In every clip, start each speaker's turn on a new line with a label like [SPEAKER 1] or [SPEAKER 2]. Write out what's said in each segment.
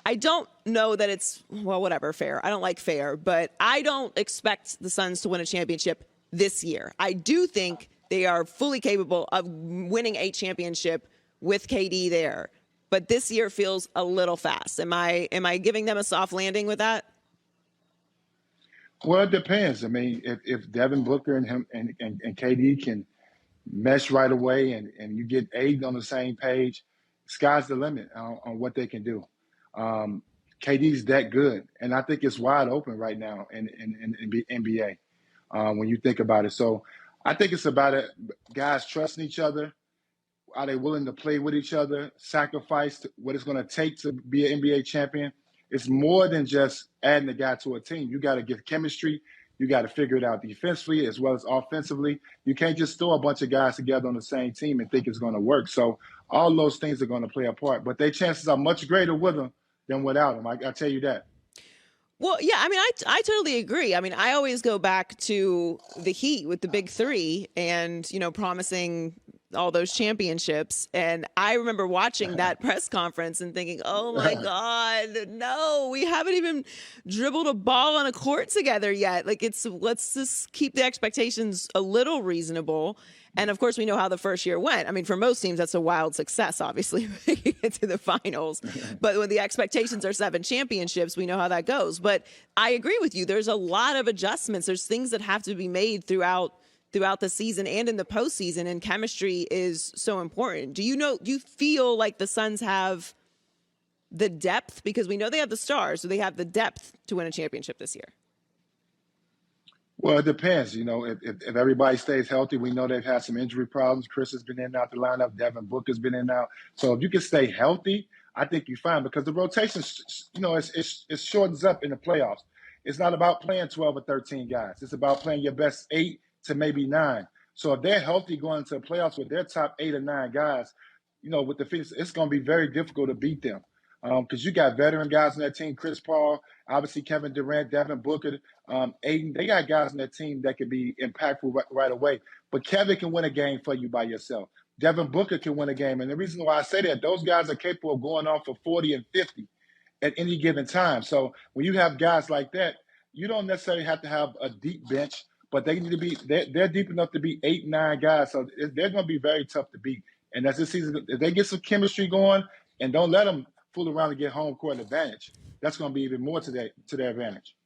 [SPEAKER 1] I don't know that it's, well, whatever, fair. I don't like fair, but I don't expect the Suns to win a championship this year. I do think they are fully capable of winning a championship with KD there. But this year feels a little fast. Am I giving them a soft landing with that?
[SPEAKER 2] Well, it depends. I mean, if Devin Booker and him and KD can mesh right away and you get eight on the same page, sky's the limit on what they can do. KD's that good, and I think it's wide open right now in NBA when you think about it. So I think it's about it, guys trusting each other. Are they willing to play with each other, sacrifice what it's going to take to be an NBA champion? It's more than just adding a guy to a team. You got to get chemistry. You got to figure it out defensively as well as offensively. You can't just throw a bunch of guys together on the same team and think it's going to work. So all those things are going to play a part. But their chances are much greater with them than without them. I tell you that.
[SPEAKER 1] Well, yeah, I mean, I totally agree. I mean, I always go back to the Heat with the big three and, promising all those championships. And I remember watching that press conference and thinking, oh my God, no, we haven't even dribbled a ball on a court together yet. Like let's just keep the expectations a little reasonable. And of course, we know how the first year went. I mean, for most teams, that's a wild success, obviously, making it to the finals. But when the expectations are 7 championships, we know how that goes. But I agree with you. There's a lot of adjustments. There's things that have to be made throughout the season and in the postseason, and chemistry is so important. Do you feel like the Suns have the depth? Because we know they have the stars, so they have the depth to win a championship this year.
[SPEAKER 2] Well, it depends. If everybody stays healthy, we know they've had some injury problems. Chris has been in and out the lineup. Devin Booker's been in and out. So if you can stay healthy, I think you're fine because the rotation, it shortens up in the playoffs. It's not about playing 12 or 13 guys. It's about playing your best 8 to maybe 9. So if they're healthy going into the playoffs with their top 8 or 9 guys, with the Phoenix, it's going to be very difficult to beat them. Because you got veteran guys on that team, Chris Paul, obviously Kevin Durant, Devin Booker, Aiden. They got guys on that team that could be impactful right away. But Kevin can win a game for you by yourself. Devin Booker can win a game. And the reason why I say that, those guys are capable of going off for 40 and 50 at any given time. So when you have guys like that, you don't necessarily have to have a deep bench, but they need to be they're deep enough to be 8, 9 guys. So they're going to be very tough to beat. And as this season, if they get some chemistry going and don't let them fool around and get home court advantage, that's going to be even more to their advantage.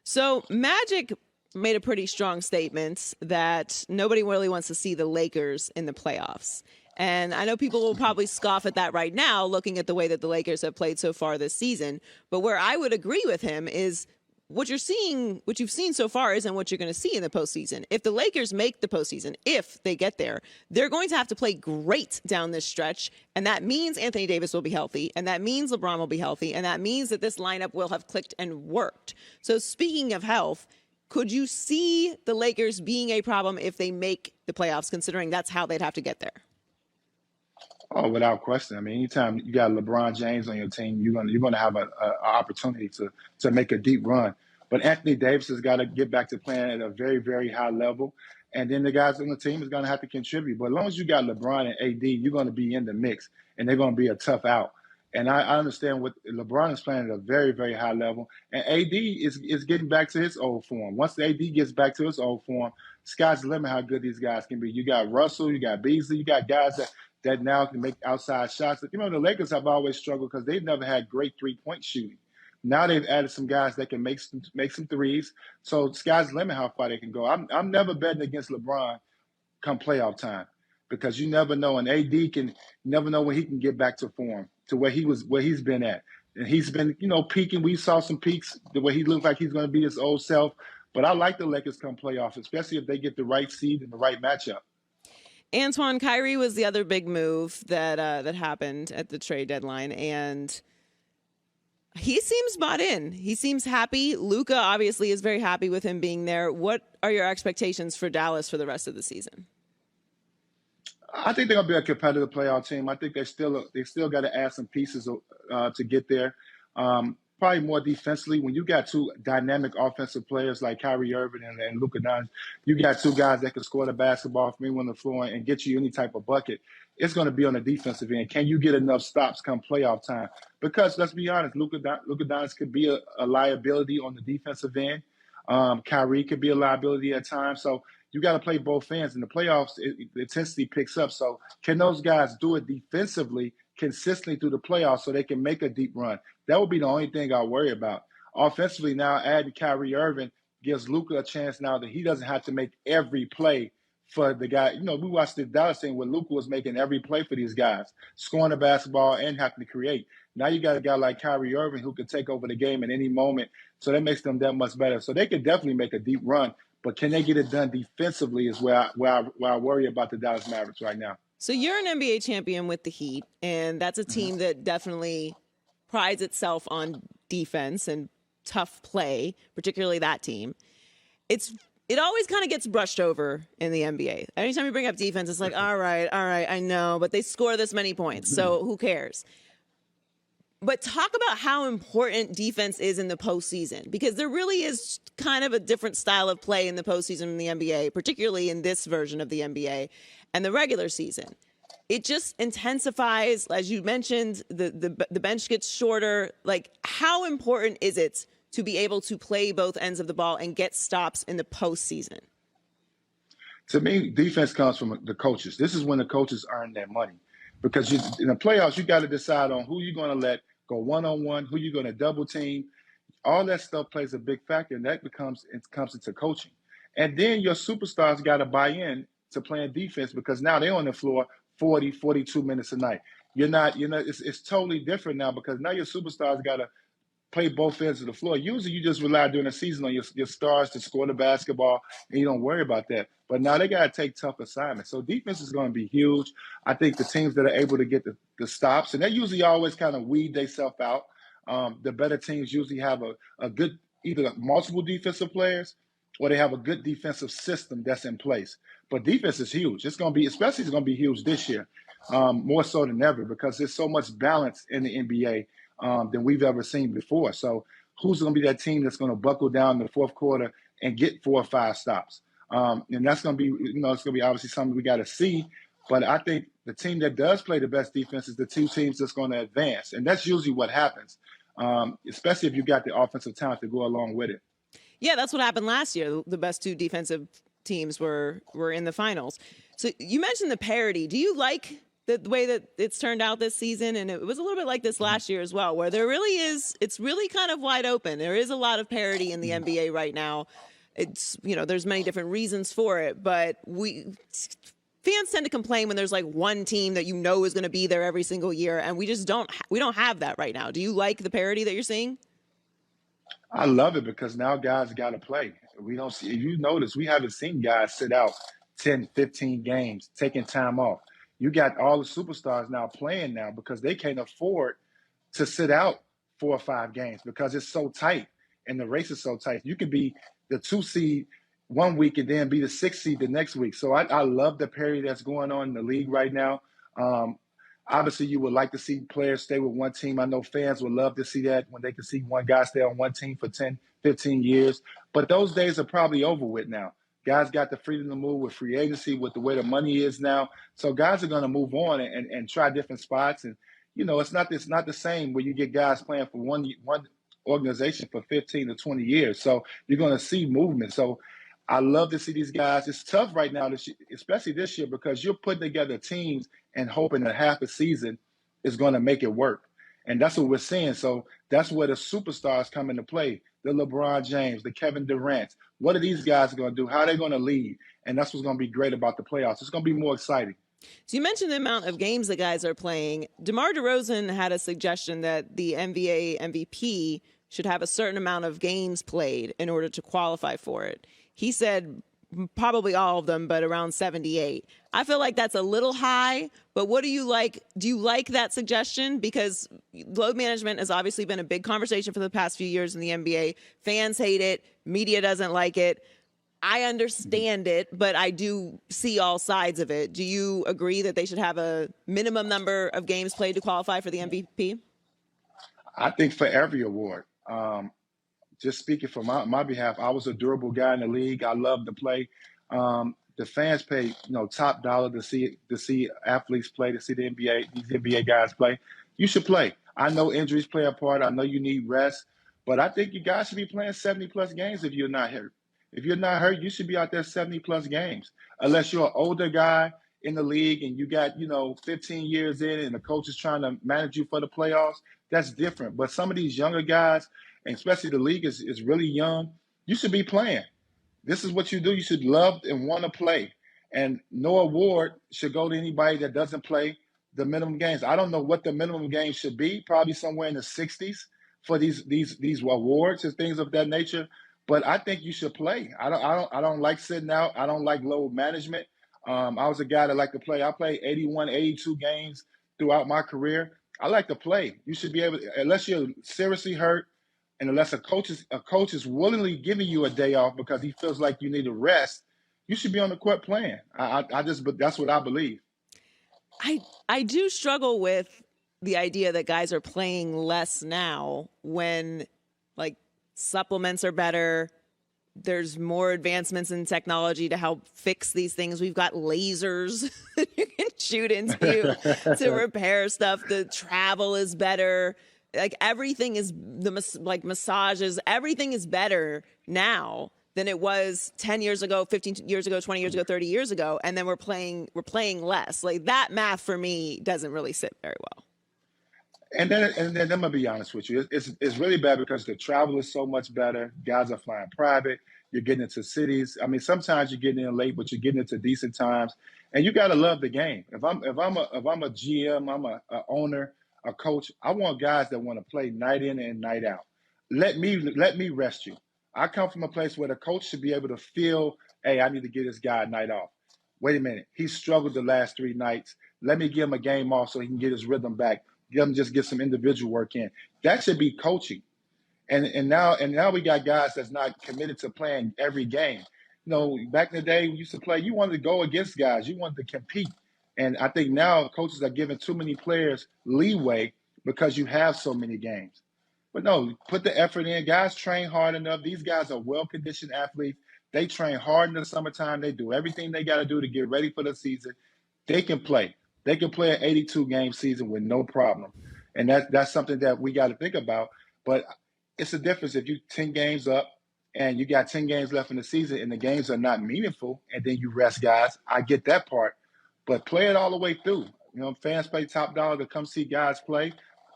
[SPEAKER 1] So Magic made a pretty strong statement that nobody really wants to see the Lakers in the playoffs. And I know people will probably scoff at that right now, looking at the way that the Lakers have played so far this season. But where I would agree with him is what you've seen so far isn't what you're going to see in the postseason. If the Lakers make the postseason, if they get there, they're going to have to play great down this stretch. And that means Anthony Davis will be healthy. And that means LeBron will be healthy. And that means that this lineup will have clicked and worked. So speaking of health, could you see the Lakers being a problem if they make the playoffs, considering that's how they'd have to get there?
[SPEAKER 2] Oh, without question. I mean, anytime you got LeBron James on your team, you're gonna have an opportunity to make a deep run. But Anthony Davis has got to get back to playing at a very, very high level, and then the guys on the team is going to have to contribute. But as long as you got LeBron and AD, you're going to be in the mix, and they're going to be a tough out. And I understand what LeBron is playing at a very, very high level, and AD is getting back to his old form. Once the AD gets back to his old form, sky's the limit how good these guys can be. You got Russell, you got Beasley, you got guys that now can make outside shots. The Lakers have always struggled because they've never had great three-point shooting. Now they've added some guys that can make some threes. So sky's the limit how far they can go. I'm never betting against LeBron come playoff time because you never know. And AD can never know when he can get back to form, to where he's been at. And he's been, peaking. We saw some peaks the way he looked like he's going to be his old self. But I like the Lakers come playoffs, especially if they get the right seed and the right matchup.
[SPEAKER 1] Antoine, Kyrie was the other big move that happened at the trade deadline, and he seems bought in. He seems happy. Luka obviously is very happy with him being there. What are your expectations for Dallas for the rest of the season?
[SPEAKER 2] I think they're going to be a competitive playoff team. I think they still got to add some pieces to get there. probably more defensively. When you got two dynamic offensive players like Kyrie Irving and Luka Doncic, you got two guys that can score the basketball from anyone on the floor and get you any type of bucket. It's going to be on the defensive end. Can you get enough stops come playoff time? Because let's be honest, Luka Doncic could be a liability on the defensive end. Kyrie could be a liability at times. So you got to play both ends. In the playoffs, the intensity picks up. So can those guys do it defensively consistently through the playoffs so they can make a deep run? That would be the only thing I worry about. Offensively, now adding Kyrie Irving gives Luka a chance now that he doesn't have to make every play for the guy. You know, we watched the Dallas thing where Luka was making every play for these guys, scoring the basketball and having to create. Now you got a guy like Kyrie Irving who can take over the game at any moment, so that makes them that much better. So they could definitely make a deep run, but can they get it done defensively is where I worry about the Dallas Mavericks right now.
[SPEAKER 1] So you're an NBA champion with the Heat, and that's a team that definitely prides itself on defense and tough play, particularly that team. It always kind of gets brushed over in the NBA. Anytime you bring up defense, it's like, all right, I know, but they score this many points, so who cares? But talk about how important defense is in the postseason, because there really is kind of a different style of play in the postseason in the NBA, particularly in this version of the NBA and the regular season. It just intensifies, as you mentioned, the bench gets shorter. Like, how important is it to be able to play both ends of the ball and get stops in the postseason?
[SPEAKER 2] To me, defense comes from the coaches. This is when the coaches earn their money. Because in the playoffs, you got to decide on who you're going to let go one-on-one, who you're going to double team. All that stuff plays a big factor, and that comes into coaching. And then your superstars got to buy in to playing defense because now they're on the floor 40, 42 minutes a night. It's totally different now because now your superstars got to play both ends of the floor. Usually you just rely during the season on your stars to score the basketball, and you don't worry about that. But now they got to take tough assignments. So defense is going to be huge. I think the teams that are able to get the stops, and they usually always kind of weed themselves out. The better teams usually have a good, either multiple defensive players or they have a good defensive system that's in place. But defense is huge. It's going to be huge this year, more so than ever, because there's so much balance in the NBA than we've ever seen before. So who's going to be that team that's going to buckle down in the fourth quarter and get 4 or 5 stops? And that's going to be, it's going to be obviously something we got to see. But I think the team that does play the best defense is the two teams that's going to advance. And that's usually what happens, especially if you got the offensive talent to go along with it.
[SPEAKER 1] Yeah, that's what happened last year. The best two defensive teams were in the finals. So you mentioned the parity. Do you like the way that it's turned out this season? And it was a little bit like this last year as well, where it's really kind of wide open. There is a lot of parity in the NBA right now. It's, there's many different reasons for it, but fans tend to complain when there's like one team that is going to be there every single year, and we don't have that right now. Do you like the parity that you're seeing?
[SPEAKER 2] I love it because now guys got to play. We don't see, if you notice, we haven't seen guys sit out 10, 15 games, taking time off. You got all the superstars now playing now because they can't afford to sit out 4 or 5 games because it's so tight and the race is so tight. You could be the 2 seed one week and then be the 6 seed the next week. So I love the parity that's going on in the league right now. Obviously, you would like to see players stay with one team. I know fans would love to see that when they can see one guy stay on one team for 10, 15 years. But those days are probably over with now. Guys got the freedom to move with free agency, with the way the money is now. So guys are going to move on and try different spots. And, it's not the same where you get guys playing for one organization for 15 to 20 years. So you're going to see movement. So I love to see these guys. It's tough right now, especially this year, because you're putting together teams and hoping that half a season is going to make it work. And that's what we're seeing. So that's where the superstars come into play. The LeBron James, the Kevin Durant. What are these guys going to do? How are they going to lead? And that's what's going to be great about the playoffs. It's going to be more exciting.
[SPEAKER 1] So you mentioned the amount of games the guys are playing. DeMar DeRozan had a suggestion that the NBA MVP should have a certain amount of games played in order to qualify for it. He said probably all of them, but around 78. I feel like that's a little high, but what do you like? Do you like that suggestion? Because load management has obviously been a big conversation for the past few years in the NBA. Fans hate it. Media doesn't like it. I understand it, but I do see all sides of it. Do you agree that they should have a minimum number of games played to qualify for the MVP?
[SPEAKER 2] I think for every award. Just speaking for my behalf, I was a durable guy in the league. I love to play. The fans pay top dollar to see athletes play, to see these NBA guys play. You should play. I know injuries play a part. I know you need rest, but I think you guys should be playing 70 plus games if you're not hurt. If you're not hurt, you should be out there 70 plus games. Unless you're an older guy in the league and you got 15 years in and the coach is trying to manage you for the playoffs, that's different. But some of these younger guys, and especially the league is really young, you should be playing. This is what you do. You should love and want to play. And no award should go to anybody that doesn't play the minimum games. I don't know what the minimum games should be, probably somewhere in the 60s for these awards and things of that nature. But I think you should play. I don't like sitting out. I don't like load management. I was a guy that liked to play. I played 81, 82 games throughout my career. I like to play. You should be able to, unless you're seriously hurt, and unless a coach is willingly giving you a day off because he feels like you need a rest, you should be on the court playing. But that's what I believe.
[SPEAKER 1] I do struggle with the idea that guys are playing less now when supplements are better. There's more advancements in technology to help fix these things. We've got lasers that you can shoot into to repair stuff. The travel is better. Everything is massages. Everything is better now than it was 10 years ago, 15 years ago, 20 years ago, 30 years ago. And then we're playing less. That math for me doesn't really sit very well.
[SPEAKER 2] And then I'm gonna be honest with you. It's really bad because the travel is so much better. Guys are flying private. You're getting into cities. I mean, sometimes you're getting in late, but you're getting into decent times. And you gotta love the game. If I'm a GM, I'm a owner, a coach, I want guys that want to play night in and night out. Let me rest you. I come from a place where the coach should be able to feel, hey, I need to give this guy a night off. Wait a minute. He struggled the last 3 nights. Let me give him a game off so he can get his rhythm back. Just get some individual work in. That should be coaching. And now we got guys that's not committed to playing every game. Back in the day we used to play, you wanted to go against guys. You wanted to compete. And I think now coaches are giving too many players leeway because you have so many games. But no, put the effort in. Guys train hard enough. These guys are well-conditioned athletes. They train hard in the summertime. They do everything they got to do to get ready for the season. They can play. They can play an 82-game season with no problem. And that's something that we got to think about. But it's a difference if you 10 games up and you got 10 games left in the season and the games are not meaningful and then you rest guys. I get that part. But play it all the way through. Fans pay top dollar to come see guys play.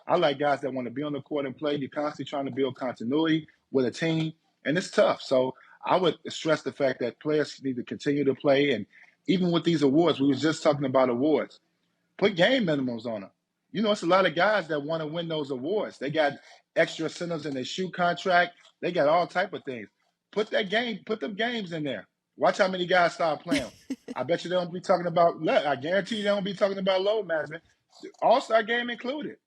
[SPEAKER 2] I like guys that want to be on the court and play. You're constantly trying to build continuity with a team, and it's tough. So I would stress the fact that players need to continue to play. And even with these awards, we were just talking about awards. Put game minimums on them. It's a lot of guys that want to win those awards. They got extra incentives in their shoe contract. They got all type of things. Put them games in there. Watch how many guys start playing. I bet you they don't be talking about, I guarantee you they don't be talking about load management. All-star game included.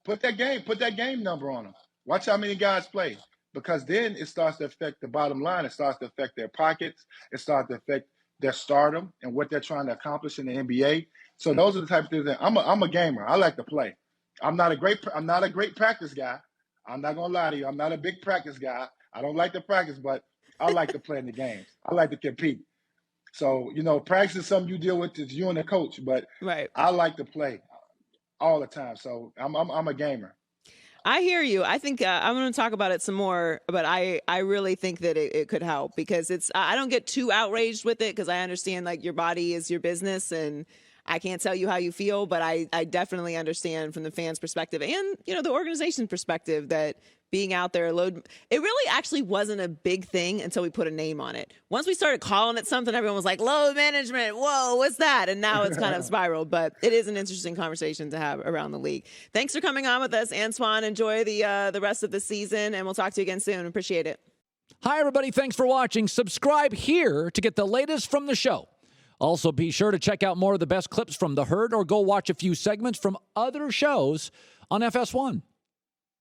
[SPEAKER 2] Put that game number on them. Watch how many guys play. Because then it starts to affect the bottom line. It starts to affect their pockets. It starts to affect their stardom and what they're trying to accomplish in the NBA. So those are the type of things that I'm a gamer. I like to play. I'm not a great practice guy. I'm not gonna lie to you. I'm not a big practice guy. I don't like to practice, but I like to play in the games. I like to compete. So, practice is something you deal with as you and the coach, but
[SPEAKER 1] right.
[SPEAKER 2] I like to play all the time. So I'm a gamer.
[SPEAKER 1] I hear you. I think I'm going to talk about it some more, but I really think that it could help because I don't get too outraged with it because I understand your body is your business and I can't tell you how you feel, but I definitely understand from the fans' perspective and, the organization's perspective that being out there, it really actually wasn't a big thing until we put a name on it. Once we started calling it something, everyone was like, load management, whoa, what's that? And now it's kind of spiraled, but it is an interesting conversation to have around the league. Thanks for coming on with us, Antoine. Enjoy the rest of the season, and we'll talk to you again soon. Appreciate it.
[SPEAKER 3] Hi, everybody. Thanks for watching. Subscribe here to get the latest from the show. Also, be sure to check out more of the best clips from The Herd or go watch a few segments from other shows on FS1.